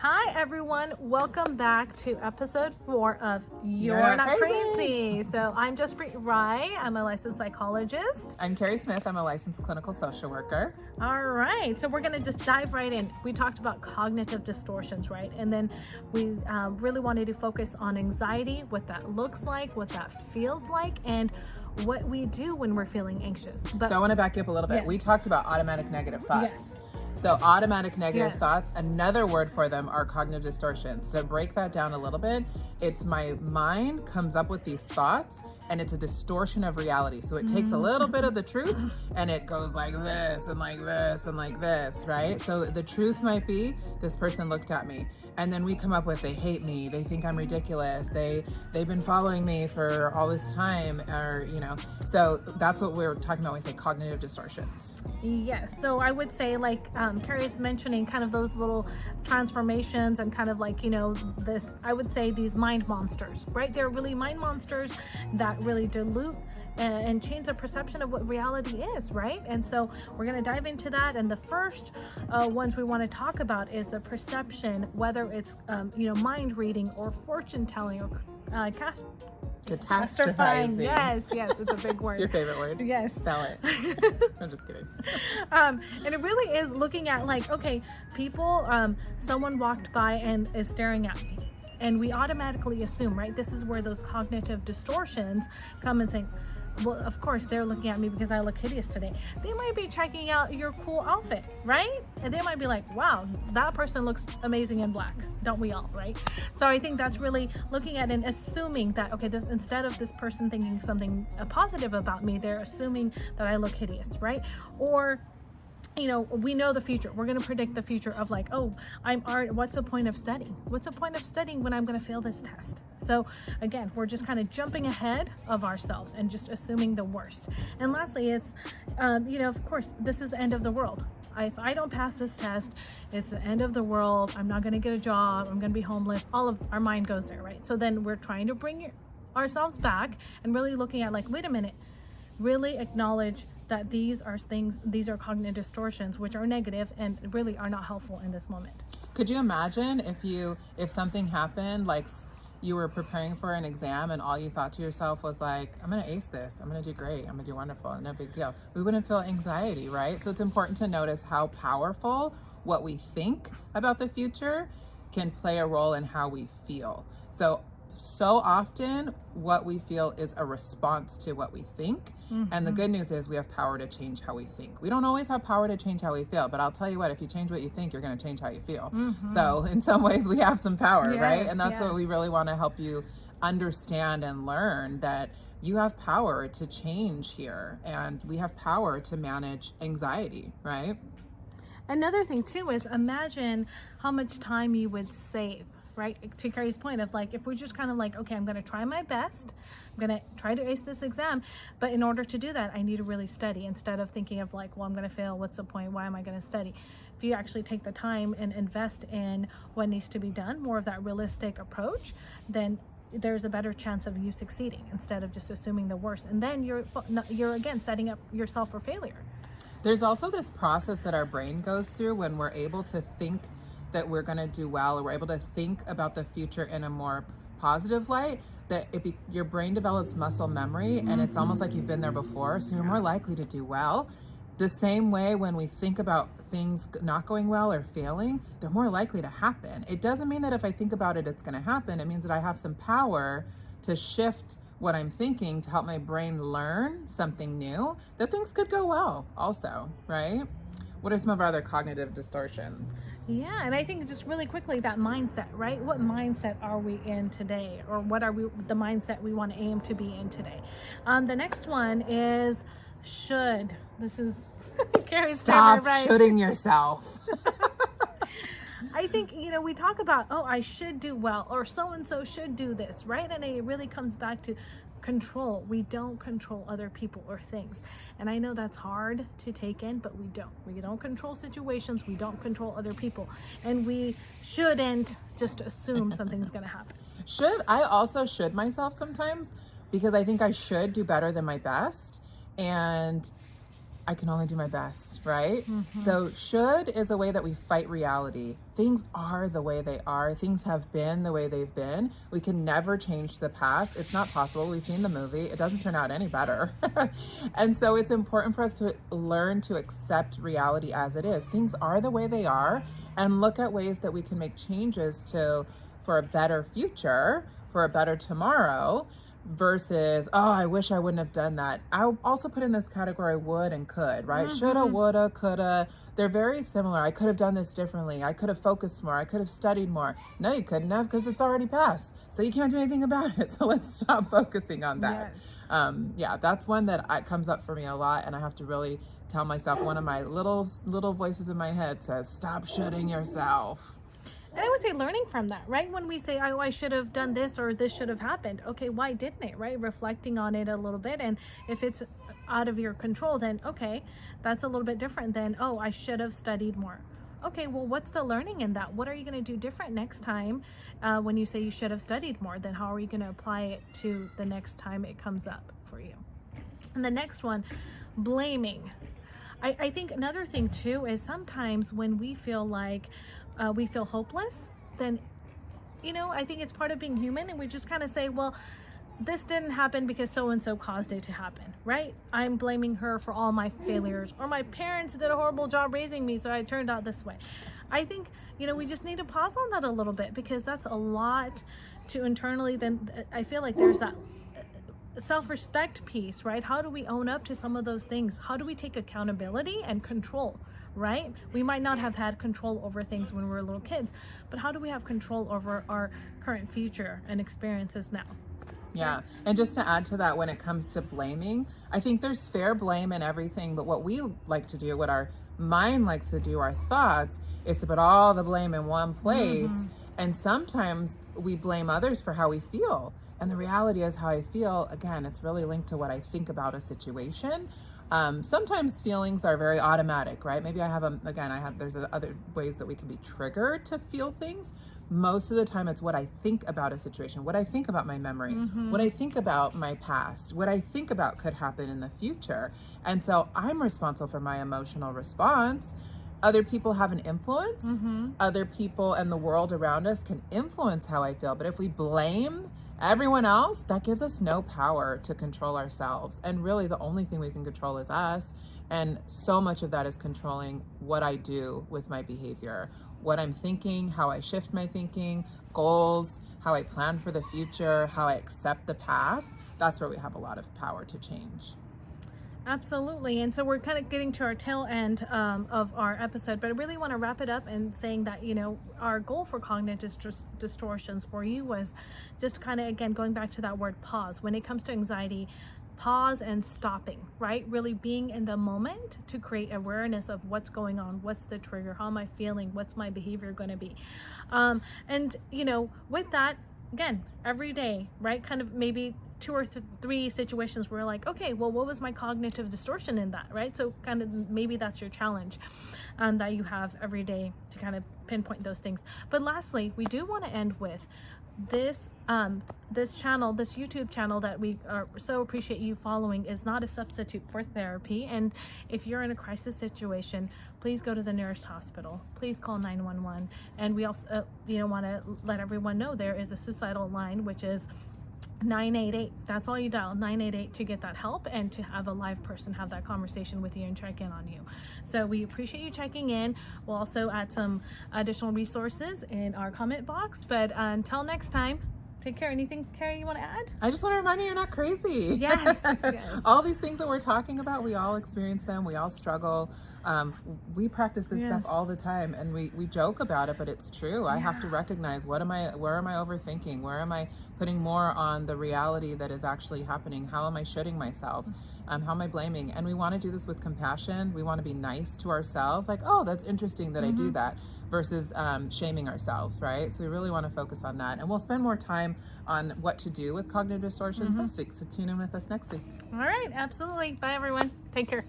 Hi everyone, welcome back to episode 4 of You're Not Crazy. So I'm Jaspreet Rai, I'm a licensed psychologist. I'm Carrie Smith, I'm a licensed clinical social worker. All right, so we're going to just dive right in. We talked about cognitive distortions, right? And then we really wanted to focus on anxiety, what that looks like, what that feels like, and what we do when we're feeling anxious. So I want to back you up a little bit. Yes. We talked about automatic negative thoughts. Yes. So automatic negative Yes. thoughts, another word for them are cognitive distortions. To break that down a little bit, it's my mind comes up with these thoughts and it's a distortion of reality. So it takes a little bit of the truth and it goes like this and like this and like this, right? So the truth might be, this person looked at me. And then we come up with, they hate me, they think I'm ridiculous, they've been following me for all this time, or, so that's what we're talking about when we say cognitive distortions. Yes, so I would say, like Carrie's mentioning, kind of those little transformations and kind of like, this, I would say these mind monsters, right? They're really mind monsters that really dilute and change the perception of what reality is, right? And so we're going to dive into that. And the first ones we want to talk about is the perception, whether it's, mind reading or fortune telling or Catastrophizing. Yes, it's a big word. Your favorite word? Yes. Spell it. I'm just kidding. And it really is looking at like, okay, people, someone walked by and is staring at me. And we automatically assume, right? This is where those cognitive distortions come and saying, well, of course, they're looking at me because I look hideous today. They might be checking out your cool outfit, right? And they might be like, wow, that person looks amazing in black. Don't we all, right? So I think that's really looking at and assuming that, okay, this, instead of this person thinking something positive about me, they're assuming that I look hideous, right? Or we know the future. We're going to predict the future of like, oh, what's the point of studying? What's the point of studying when I'm going to fail this test? So again, we're just kind of jumping ahead of ourselves and just assuming the worst. And lastly, it's, of course, this is the end of the world. If I don't pass this test, it's the end of the world. I'm not going to get a job. I'm going to be homeless. All of our mind goes there, right? So then we're trying to bring ourselves back and really looking at like, wait a minute, really acknowledge that these are cognitive distortions, which are negative and really are not helpful in this moment. Could you imagine if something happened, like you were preparing for an exam and all you thought to yourself was like, I'm going to ace this, I'm going to do great, I'm going to do wonderful, no big deal. We wouldn't feel anxiety, right? So it's important to notice how powerful what we think about the future can play a role in how we feel. So often what we feel is a response to what we think. And the good news is we have power to change how we think. We don't always have power to change how we feel, but I'll tell you what, if you change what you think, you're going to change how you feel. So in some ways we have some power, right? And that's what we really want to help you understand and learn, that you have power to change here, and we have power to manage anxiety, right? Another thing too is imagine how much time you would save, right? To Carrie's point of like, if we just kind of like, okay, I'm going to try my best. I'm going to try to ace this exam. But in order to do that, I need to really study instead of thinking of like, well, I'm going to fail. What's the point? Why am I going to study? If you actually take the time and invest in what needs to be done, more of that realistic approach, then there's a better chance of you succeeding instead of just assuming the worst. And then you're again setting up yourself for failure. There's also this process that our brain goes through when we're able to think that we're going to do well, or we're able to think about the future in a more positive light, that your brain develops muscle memory, and it's almost like you've been there before, so you're more likely to do well. The same way when we think about things not going well or failing, they're more likely to happen. It doesn't mean that if I think about it, it's going to happen. It means that I have some power to shift what I'm thinking to help my brain learn something new, that things could go well also, right? What are some of our other cognitive distortions? Yeah, and I think just really quickly, that mindset, right? What mindset are we in today? Or what are the mindset we want to aim to be in today? The next one is should. This is Carrie's favorite, right? Stop shoulding yourself. I think, we talk about, oh, I should do well, or so-and-so should do this, right? And it really comes back to control. We don't control other people or things. And I know that's hard to take in, but we don't. We don't control situations. We don't control other people. And we shouldn't just assume something's going to happen. I also should myself sometimes, because I think I should do better than my best. And I can only do my best, right? So should is a way that we fight reality. Things are the way they are. Things have been the way they've been. We can never change the past. It's not possible. We've seen the movie. It doesn't turn out any better. And so it's important for us to learn to accept reality as it is. Things are the way they are, and look at ways that we can make changes for a better future, for a better tomorrow, versus, oh, I wish I wouldn't have done that. I'll also put in this category would and could, right? Shoulda, woulda, coulda. They're very similar. I could have done this differently. I could have focused more. I could have studied more. No, you couldn't have, because it's already passed. So you can't do anything about it. So let's stop focusing on that. Yes. That's one that comes up for me a lot, and I have to really tell myself, one of my little voices in my head says, stop shooting yourself. And I would say learning from that, right? When we say, oh, I should have done this or this should have happened. Okay, why didn't it, right? Reflecting on it a little bit. And if it's out of your control, then okay, that's a little bit different than, oh, I should have studied more. Okay, well, what's the learning in that? What are you going to do different next time when you say you should have studied more? Then how are you going to apply it to the next time it comes up for you? And the next one, blaming. I think another thing too is sometimes when we feel like we feel hopeless, then, I think it's part of being human, and we just kind of say, well, this didn't happen because so-and-so caused it to happen, right? I'm blaming her for all my failures, or my parents did a horrible job raising me, so I turned out this way. I think, we just need to pause on that a little bit, because that's a lot to internally, then I feel like there's that self-respect piece, right? How do we own up to some of those things? How do we take accountability and control, right? We might not have had control over things when we were little kids, but how do we have control over our current future and experiences now? Yeah. And just to add to that, when it comes to blaming, I think there's fair blame and everything, but what we like to do, what our mind likes to do, our thoughts, is to put all the blame in one place. And sometimes we blame others for how we feel. And the reality is, how I feel, again, it's really linked to what I think about a situation. Sometimes feelings are very automatic, right? Maybe there's other ways that we can be triggered to feel things. Most of the time it's what I think about a situation, what I think about my memory, what I think about my past, what I think about could happen in the future. And so I'm responsible for my emotional response. Other people have an influence. Other people and the world around us can influence how I feel. But if we blame everyone else, that gives us no power to control ourselves. And really the only thing we can control is us. And so much of that is controlling what I do with my behavior, what I'm thinking, how I shift my thinking, goals, how I plan for the future, how I accept the past. That's where we have a lot of power to change. Absolutely. And so we're kind of getting to our tail end of our episode, but I really want to wrap it up and saying that, our goal for cognitive distortions for you was just kind of, again, going back to that word pause. When it comes to anxiety, pause and stopping, right? Really being in the moment to create awareness of what's going on, what's the trigger, how am I feeling, what's my behavior going to be. And, with that, again, every day, right? Kind of maybe 2 or 3 situations where like, okay, well, what was my cognitive distortion in that, right? So kind of maybe that's your challenge that you have every day to kind of pinpoint those things. But lastly, we do want to end with this channel, this YouTube channel that we so appreciate you following, is not a substitute for therapy. And if you're in a crisis situation, please go to the nearest hospital. Please call 911. And we also want to let everyone know there is a suicidal line, which is 988. That's all you dial, 988, to get that help and to have a live person have that conversation with you and check in on you. So we appreciate you checking in. We'll also add some additional resources in our comment box. But until next time, take care. Anything, Carrie, you want to add? I just want to remind you, you're not crazy. Yes. Yes. All these things that we're talking about, we all experience them. We all struggle. We practice this stuff all the time, and we joke about it, but it's true. I have to recognize, where am I overthinking? Where am I putting more on the reality that is actually happening? How am I shooting myself? How am I blaming? And we want to do this with compassion. We want to be nice to ourselves. Like, oh, that's interesting that I do that, versus shaming ourselves, right? So we really want to focus on that. And we'll spend more time on what to do with cognitive distortions next week. So tune in with us next week. All right. Absolutely. Bye, everyone. Take care.